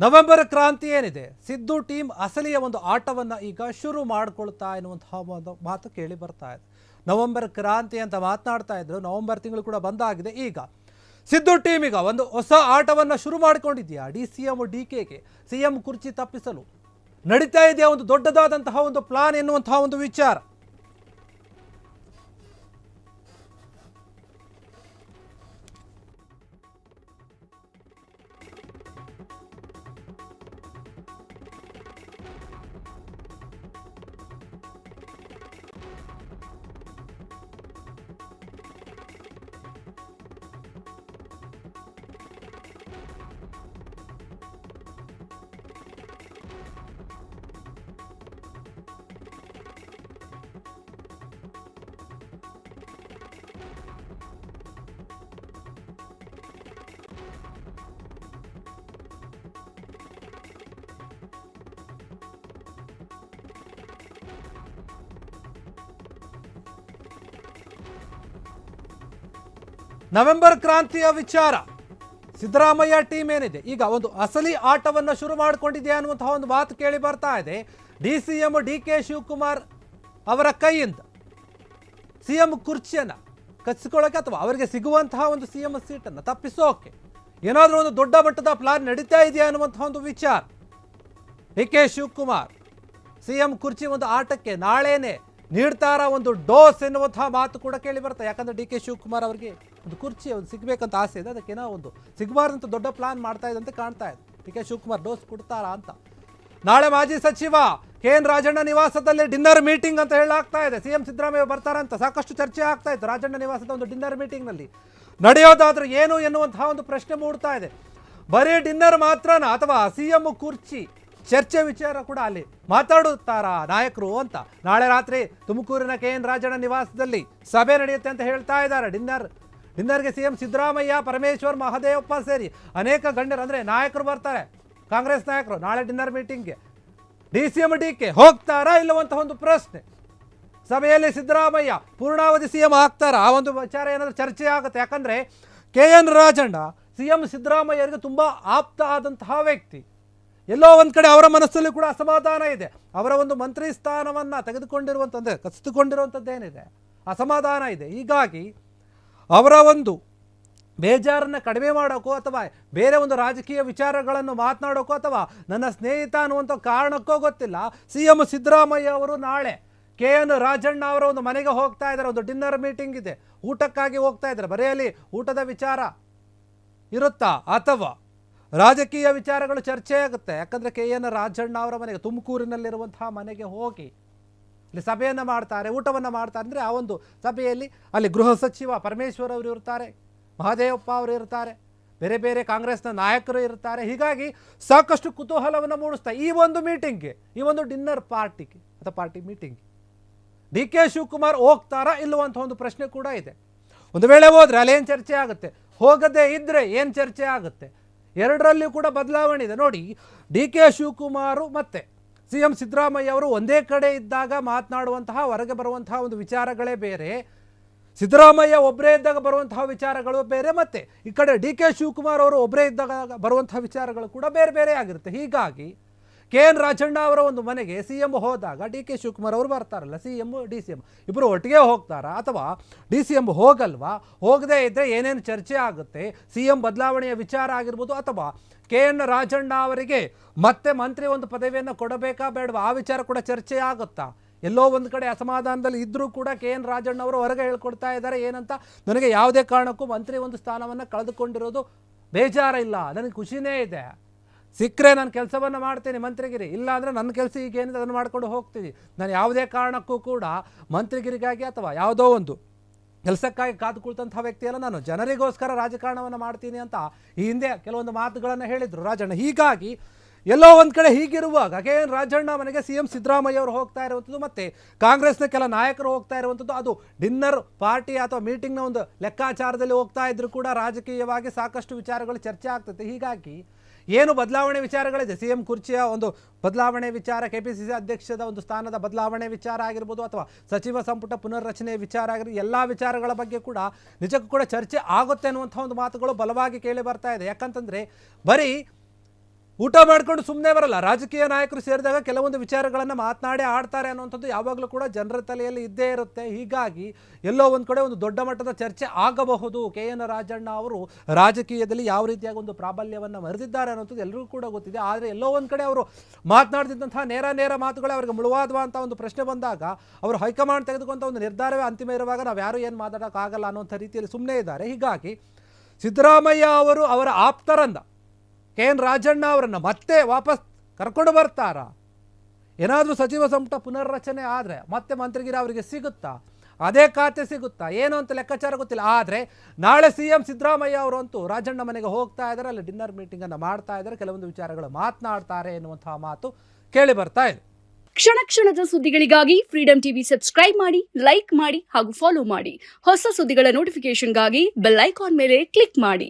November ಕ್ರಾಂತಿ ಏನಿದೆ, Siddu team ಅಸಲಿಯ ಒಂದು ಆಟವನ್ನು ಈಗ ಶುರು ಮಾಡಿಕೊಳ್ತಾ ಎನ್ನುವಂತಹ ಒಂದು ಮಾತು ಕೇಳಿ ಬರ್ತಾ ಇದೆ. ನವೆಂಬರ್ ಕ್ರಾಂತಿ ಅಂತ ಮಾತನಾಡ್ತಾ ಇದ್ರು. ನವೆಂಬರ್ ತಿಂಗಳು ಕೂಡ ಬಂದಾಗಿದೆ. ಈಗ ಸಿದ್ದು ಟೀಮ್ ಈಗ ಒಂದು ಹೊಸ ಆಟವನ್ನು ಶುರು ಮಾಡಿಕೊಂಡಿದೆಯಾ? DCM DKಗೆ CM ಕುರ್ಚಿ ತಪ್ಪಿಸಲು ನಡೀತಾ ಇದೆಯಾ ಒಂದು ದೊಡ್ಡದಾದಂತಹ ಒಂದು ಪ್ಲಾನ್ ಎನ್ನುವಂತಹ ಒಂದು ವಿಚಾರ. ನವೆಂಬರ್ ಕ್ರಾಂತಿಯ ವಿಚಾರ, ಸಿದ್ದರಾಮಯ್ಯ ಟೀಮ್ ಏನಿದೆ ಈಗ ಒಂದು ಅಸಲಿ ಆಟವನ್ನು ಶುರು ಮಾಡಿಕೊಂಡಿದೆಯಾ ಅನ್ನುವಂತಹ ಒಂದು ಮಾತು ಕೇಳಿ ಬರ್ತಾ ಇದೆ. DCM DK ಶಿವಕುಮಾರ್ ಅವರ ಕೈಯಿಂದ CM ಕುರ್ಚಿಯನ್ನು ಕಚ್ಚಿಕೊಳ್ಳೋಕೆ ಅಥವಾ ಅವರಿಗೆ ಸಿಗುವಂತಹ ಒಂದು CM ಸೀಟನ್ನು ತಪ್ಪಿಸೋಕೆ ಏನಾದರೂ ಒಂದು ದೊಡ್ಡ ಮಟ್ಟದ ಪ್ಲಾನ್ ನಡೀತಾ ಇದೆಯಾ ಅನ್ನುವಂತಹ ಒಂದು ವಿಚಾರ. DK ಶಿವಕುಮಾರ್ CM ಕುರ್ಚಿ ಒಂದು ಆಟಕ್ಕೆ ನಾಳೆನೇ ನೀಡ್ತಾರ ಒಂದು ಡೋಸ್ ಎನ್ನುವಂತಹ ಮಾತು ಕೂಡ ಕೇಳಿ ಬರ್ತಾರೆ. ಯಾಕಂದರೆ DK ಶಿವಕುಮಾರ್ ಅವರಿಗೆ ಒಂದು ಕುರ್ಚಿ ಒಂದು ಸಿಗಬೇಕಂತ ಆಸೆ ಇದೆ. ಅದಕ್ಕೇನೋ ಒಂದು ಸಿಗಬಾರ್ದಂತ ದೊಡ್ಡ ಪ್ಲಾನ್ ಮಾಡ್ತಾ ಇದ್ದಂತೆ ಕಾಣ್ತಾ ಇದೆ. DK ಶಿವಕುಮಾರ್ ಡೋಸ್ ಕೊಡ್ತಾರಾ ಅಂತ. ನಾಳೆ ಮಾಜಿ ಸಚಿವ KN ರಾಜಣ್ಣ ನಿವಾಸದಲ್ಲಿ ಡಿನ್ನರ್ ಮೀಟಿಂಗ್ ಅಂತ ಹೇಳಲಾಗ್ತಾ ಇದೆ. CM ಸಿದ್ದರಾಮಯ್ಯ ಬರ್ತಾರಂತ ಸಾಕಷ್ಟು ಚರ್ಚೆ ಆಗ್ತಾ ಇತ್ತು. ರಾಜಣ್ಣ ನಿವಾಸದ ಒಂದು ಡಿನ್ನರ್ ಮೀಟಿಂಗ್ನಲ್ಲಿ ನಡೆಯೋದಾದ್ರೆ ಏನು ಎನ್ನುವಂತಹ ಒಂದು ಪ್ರಶ್ನೆ ಮೂಡ್ತಾ ಇದೆ. ಬರೀ ಡಿನ್ನರ್ ಮಾತ್ರನಾ ಅಥವಾ CM ಕುರ್ಚಿ ಚರ್ಚೆ ವಿಚಾರ ಕೂಡ ಅಲ್ಲಿ ಮಾತಾಡುತ್ತಾರಾ ನಾಯಕರು ಅಂತ. ನಾಳೆ ರಾತ್ರಿ ತುಮಕೂರಿನ KN ರಾಜಣ್ಣ ನಿವಾಸದಲ್ಲಿ ಸಭೆ ನಡೆಯುತ್ತೆ ಅಂತ ಹೇಳ್ತಾ ಇದ್ದಾರೆ. ಡಿನ್ನರ್ಗೆ CM ಸಿದ್ದರಾಮಯ್ಯ, ಪರಮೇಶ್ವರ್, ಮಹದೇವಪ್ಪ ಸೇರಿ ಅನೇಕ ಗಣ್ಯರು ಅಂದರೆ ನಾಯಕರು ಬರ್ತಾರೆ. ಕಾಂಗ್ರೆಸ್ ನಾಯಕರು ನಾಳೆ ಡಿನ್ನರ್ ಮೀಟಿಂಗ್ಗೆ. DCM DK ಹೋಗ್ತಾರಾ ಇಲ್ಲವಂತ ಒಂದು ಪ್ರಶ್ನೆ. ಸಭೆಯಲ್ಲಿ ಸಿದ್ದರಾಮಯ್ಯ ಪೂರ್ಣಾವಧಿ CM ಆಗ್ತಾರಾ ಆ ಒಂದು ವಿಚಾರ ಏನಾದರೂ ಚರ್ಚೆ ಆಗುತ್ತೆ. ಯಾಕಂದರೆ KN ರಾಜಣ್ಣ CM ಸಿದ್ದರಾಮಯ್ಯರಿಗೆ ತುಂಬ ಆಪ್ತ ಆದಂತಹ ವ್ಯಕ್ತಿ. ಎಲ್ಲೋ ಒಂದು ಕಡೆ ಅವರ ಮನಸ್ಸಲ್ಲಿ ಕೂಡ ಅಸಮಾಧಾನ ಇದೆ. ಅವರ ಒಂದು ಮಂತ್ರಿ ಸ್ಥಾನವನ್ನು ತೆಗೆದುಕೊಂಡಿರುವಂಥದ್ದೇ ಕಸಿದುಕೊಂಡಿರುವಂಥದ್ದೇನಿದೆ ಅಸಮಾಧಾನ ಇದೆ. ಹೀಗಾಗಿ ಅವರ ಒಂದು ಬೇಜಾರನ್ನು ಕಡಿಮೆ ಮಾಡೋಕ್ಕೋ ಅಥವಾ ಬೇರೆ ಒಂದು ರಾಜಕೀಯ ವಿಚಾರಗಳನ್ನು ಮಾತನಾಡೋಕ್ಕೋ ಅಥವಾ ನನ್ನ ಸ್ನೇಹಿತ ಅನ್ನುವಂಥ ಕಾರಣಕ್ಕೋ ಗೊತ್ತಿಲ್ಲ, CM ಸಿದ್ದರಾಮಯ್ಯ ಅವರು ನಾಳೆ KN ರಾಜಣ್ಣ ಅವರ ಒಂದು ಮನೆಗೆ ಹೋಗ್ತಾ ಇದ್ದಾರೆ. ಒಂದು ಡಿನ್ನರ್ ಮೀಟಿಂಗ್ ಇದೆ, ಊಟಕ್ಕಾಗಿ ಹೋಗ್ತಾ ಇದ್ದಾರೆ. ಬರೆಯಲ್ಲಿ ಊಟದ ವಿಚಾರ ಇರುತ್ತಾ ಅಥವಾ ರಾಜಕೀಯ ವಿಚಾರಗಳು ಚರ್ಚೆ ಆಗುತ್ತೆ. ಯಾಕಂದರೆ KN ರಾಜಣ್ಣ ಅವರ ಮನೆಗೆ ತುಮಕೂರಿನಲ್ಲಿರುವಂತಹ ಮನೆಗೆ ಹೋಗಿ ಅಲ್ಲಿ ಸಭೆಯನ್ನು ಮಾಡ್ತಾರೆ, ಊಟವನ್ನು ಮಾಡ್ತಾರೆ. ಅಂದರೆ ಆ ಒಂದು ಸಭೆಯಲ್ಲಿ ಅಲ್ಲಿ ಗೃಹ ಸಚಿವ ಪರಮೇಶ್ವರ್ ಅವರು ಇರ್ತಾರೆ, ಮಹದೇವಪ್ಪ ಅವರು ಇರ್ತಾರೆ, ಬೇರೆ ಬೇರೆ ಕಾಂಗ್ರೆಸ್ನ ನಾಯಕರು ಇರ್ತಾರೆ. ಹೀಗಾಗಿ ಸಾಕಷ್ಟು ಕುತೂಹಲವನ್ನು ಮೂಡಿಸ್ತಾ ಈ ಒಂದು ಮೀಟಿಂಗ್ಗೆ, ಈ ಒಂದು ಡಿನ್ನರ್ ಪಾರ್ಟಿಗೆ ಅಥವಾ ಪಾರ್ಟಿ ಮೀಟಿಂಗ್ DK ಶಿವಕುಮಾರ್ ಹೋಗ್ತಾರಾ ಇಲ್ಲವಂತ ಒಂದು ಪ್ರಶ್ನೆ ಕೂಡ ಇದೆ. ಒಂದು ವೇಳೆ ಹೋದರೆ ಅಲ್ಲೇನು ಚರ್ಚೆ ಆಗುತ್ತೆ, ಹೋಗದೇ ಇದ್ದರೆ ಏನು ಚರ್ಚೆ ಆಗುತ್ತೆ, ಎರಡರಲ್ಲಿಯೂ ಕೂಡ ಬದಲಾವಣೆ ಇದೆ. ನೋಡಿ, DK ಶಿವಕುಮಾರು ಮತ್ತು CM ಸಿದ್ದರಾಮಯ್ಯ ಅವರು ಒಂದೇ ಕಡೆ ಇದ್ದಾಗ ಮಾತನಾಡುವಂತಹ ಹೊರಗೆ ಬರುವಂತಹ ಒಂದು ವಿಚಾರಗಳೇ ಬೇರೆ, ಸಿದ್ದರಾಮಯ್ಯ ಒಬ್ಬರೇ ಇದ್ದಾಗ ಬರುವಂತಹ ವಿಚಾರಗಳು ಬೇರೆ, ಮತ್ತು ಈ ಕಡೆ DK ಶಿವಕುಮಾರ್ ಅವರು ಒಬ್ಬರೇ ಇದ್ದಾಗ ಬರುವಂತಹ ವಿಚಾರಗಳು ಕೂಡ ಬೇರೆ ಬೇರೆ ಆಗಿರುತ್ತೆ. ಹೀಗಾಗಿ KN ರಾಜಣ್ಣ ಅವರ ಒಂದು ಮನೆಗೆ CM ಹೋದಾಗ DK ಶಿವಕುಮಾರ್ ಅವರು ಬರ್ತಾರಲ್ಲ, CM DCM ಇಬ್ಬರು ಒಟ್ಟಿಗೆ ಹೋಗ್ತಾರಾ ಅಥವಾ DCM ಹೋಗಲ್ವಾ? ಹೋಗದೇ ಇದ್ದರೆ ಏನೇನು ಚರ್ಚೆ ಆಗುತ್ತೆ, CM ಬದಲಾವಣೆಯ ವಿಚಾರ ಆಗಿರ್ಬೋದು ಅಥವಾ KN ರಾಜಣ್ಣ ಅವರಿಗೆ ಮತ್ತೆ ಮಂತ್ರಿ ಒಂದು ಪದವಿಯನ್ನು ಕೊಡಬೇಕಾ ಬೇಡವಾ ಆ ವಿಚಾರ ಕೂಡ ಚರ್ಚೆ ಆಗುತ್ತಾ? ಎಲ್ಲೋ ಒಂದು ಕಡೆ ಅಸಮಾಧಾನದಲ್ಲಿ ಇದ್ದರೂ ಕೂಡ KN ರಾಜಣ್ಣ ಅವರು ಹೊರಗೆ ಹೇಳ್ಕೊಡ್ತಾ ಇದ್ದಾರೆ ಏನಂತ, ನನಗೆ ಯಾವುದೇ ಕಾರಣಕ್ಕೂ ಮಂತ್ರಿ ಒಂದು ಸ್ಥಾನವನ್ನು ಕಳೆದುಕೊಂಡಿರೋದು ಬೇಜಾರ ಇಲ್ಲ, ನನಗೆ ಖುಷಿನೇ ಇದೆ. ಸಿಕ್ಕರೆ ನಾನು ಕೆಲಸವನ್ನು ಮಾಡ್ತೀನಿ ಮಂತ್ರಿಗಿರಿ, ಇಲ್ಲ ಅಂದರೆ ನನ್ನ ಕೆಲಸ ಈಗೇನಿದೆ ಅದನ್ನು ಮಾಡ್ಕೊಂಡು ಹೋಗ್ತೀನಿ. ನಾನು ಯಾವುದೇ ಕಾರಣಕ್ಕೂ ಕೂಡ ಮಂತ್ರಿಗಿರಿಗಾಗಿ ಅಥವಾ ಯಾವುದೋ ಒಂದು ಕೆಲಸಕ್ಕಾಗಿ ಕಾದುಕೊಳ್ತಂಥ ವ್ಯಕ್ತಿಯಲ್ಲ, ನಾನು ಜನರಿಗೋಸ್ಕರ ರಾಜಕಾರಣವನ್ನು ಮಾಡ್ತೀನಿ ಅಂತ ಈ ಹಿಂದೆ ಕೆಲವೊಂದು ಮಾತುಗಳನ್ನು ಹೇಳಿದರು ರಾಜಣ್ಣ. ಹೀಗಾಗಿ ಎಲ್ಲೋ ಒಂದು ಕಡೆ ಹೀಗಿರುವಾಗ KN ರಾಜಣ್ಣ ಮನೆಗೆ CM ಸಿದ್ದರಾಮಯ್ಯ ಅವರು ಹೋಗ್ತಾ ಇರುವಂಥದ್ದು ಮತ್ತು ಕಾಂಗ್ರೆಸ್ನ ಕೆಲ ನಾಯಕರು ಹೋಗ್ತಾ ಇರುವಂಥದ್ದು, ಅದು ಡಿನ್ನರ್ ಪಾರ್ಟಿ ಅಥವಾ ಮೀಟಿಂಗ್ನ ಒಂದು ಲೆಕ್ಕಾಚಾರದಲ್ಲಿ ಹೋಗ್ತಾ ಇದ್ದರೂ ಕೂಡ ರಾಜಕೀಯವಾಗಿ ಸಾಕಷ್ಟು ವಿಚಾರಗಳು ಚರ್ಚೆ ಆಗ್ತದೆ. ಹೀಗಾಗಿ ಏನು ಬದಲಾವಣೆ ವಿಚಾರಗಳಿದೆ, CM ಕುರ್ಚಿಯ ಒಂದು ಬದಲಾವಣೆ ವಿಚಾರ, KPCC ಅಧ್ಯಕ್ಷದ ಒಂದು ಸ್ಥಾನದ ಬದಲಾವಣೆ ವಿಚಾರ ಆಗಿರ್ಬೋದು ಅಥವಾ ಸಚಿವ ಸಂಪುಟ ಪುನರ್ರಚನೆ ವಿಚಾರ ಆಗಿರ್ಬೋದು, ಎಲ್ಲ ವಿಚಾರಗಳ ಬಗ್ಗೆ ಕೂಡ ನಿಜಕ್ಕೂ ಕೂಡ ಚರ್ಚೆ ಆಗುತ್ತೆ ಅನ್ನುವಂಥ ಒಂದು ಮಾತುಗಳು ಬಲವಾಗಿ ಕೇಳಿ ಬರ್ತಾ ಇದೆ. ಯಾಕಂತಂದರೆ ಬರೀ ಊಟ ಮಾಡ್ಕೊಂಡು ಸುಮ್ಮನೆ ಬರಲ್ಲ. ರಾಜಕೀಯ ನಾಯಕರು ಸೇರಿದಾಗ ಕೆಲವೊಂದು ವಿಚಾರಗಳನ್ನು ಮಾತನಾಡಿ ಆಡ್ತಾರೆ ಅನ್ನುವಂಥದ್ದು ಯಾವಾಗಲೂ ಕೂಡ ಜನರ ತಲೆಯಲ್ಲಿ ಇದ್ದೇ ಇರುತ್ತೆ. ಹೀಗಾಗಿ ಎಲ್ಲೋ ಒಂದು ಕಡೆ ಒಂದು ದೊಡ್ಡ ಮಟ್ಟದ ಚರ್ಚೆ ಆಗಬಹುದು. KN ರಾಜಣ್ಣ ಅವರು ರಾಜಕೀಯದಲ್ಲಿ ಯಾವ ರೀತಿಯಾಗಿ ಒಂದು ಪ್ರಾಬಲ್ಯವನ್ನು ಮೆರೆದಿದ್ದಾರೆ ಅನ್ನೋಂಥದ್ದು ಎಲ್ಲರಿಗೂ ಕೂಡ ಗೊತ್ತಿದೆ. ಆದರೆ ಎಲ್ಲೋ ಒಂದು ಕಡೆ ಅವರು ಮಾತನಾಡ್ತಿದ್ದಂತಹ ನೇರ ಮಾತುಗಳೇ ಅವರಿಗೆ ಮುಳುವಾದುವಂಥ ಒಂದು ಪ್ರಶ್ನೆ ಬಂದಾಗ ಅವರು ಹೈಕಮಾಂಡ್ ತೆಗೆದುಕೊಂಥ ಒಂದು ನಿರ್ಧಾರವೇ ಅಂತಿಮ ಇರುವಾಗ ನಾವು ಯಾರು ಏನು ಮಾತಾಡೋಕ್ಕಾಗಲ್ಲ ಅನ್ನೋಂಥ ರೀತಿಯಲ್ಲಿ ಸುಮ್ಮನೆ ಇದ್ದಾರೆ. ಹೀಗಾಗಿ ಸಿದ್ದರಾಮಯ್ಯ ಅವರು ಅವರ ಆಪ್ತರನ್ನ KN ರಾಜಣ್ಣ ಅವರನ್ನು ಮತ್ತೆ ವಾಪಸ್ ಕರ್ಕೊಂಡು ಬರ್ತಾರಾ? ಏನಾದರೂ ಸಚಿವ ಸಂಪುಟ ಪುನರ್ರಚನೆ ಆದರೆ ಮತ್ತೆ ಮಂತ್ರಿಗಿರಿ ಅವರಿಗೆ ಸಿಗುತ್ತಾ? ಅದೇ ಖಾತೆ ಸಿಗುತ್ತಾ? ಏನು ಅಂತ ಲೆಕ್ಕಾಚಾರ ಗೊತ್ತಿಲ್ಲ. ಆದರೆ ನಾಳೆ CM ಸಿದ್ದರಾಮಯ್ಯ ಅವರು ಅಂತೂ ರಾಜಣ್ಣ ಮನೆಗೆ ಹೋಗ್ತಾ ಇದ್ದಾರೆ, ಅಲ್ಲಿ ಡಿನ್ನರ್ ಮೀಟಿಂಗನ್ನು ಮಾಡ್ತಾ ಇದ್ದಾರೆ, ಕೆಲವೊಂದು ವಿಚಾರಗಳು ಮಾತನಾಡ್ತಾರೆ ಎನ್ನುವಂತಹ ಮಾತು ಕೇಳಿ ಬರ್ತಾ ಇದೆ. ಕ್ಷಣ ಕ್ಷಣದ ಸುದ್ದಿಗಳಿಗಾಗಿ ಫ್ರೀಡಂ ಟಿವಿ ಸಬ್ಸ್ಕ್ರೈಬ್ ಮಾಡಿ, ಲೈಕ್ ಮಾಡಿ ಹಾಗೂ ಫಾಲೋ ಮಾಡಿ. ಹೊಸ ಸುದ್ದಿಗಳ ನೋಟಿಫಿಕೇಶನ್ಗಾಗಿ ಬೆಲ್ ಐಕಾನ್ ಮೇಲೆ ಕ್ಲಿಕ್ ಮಾಡಿ.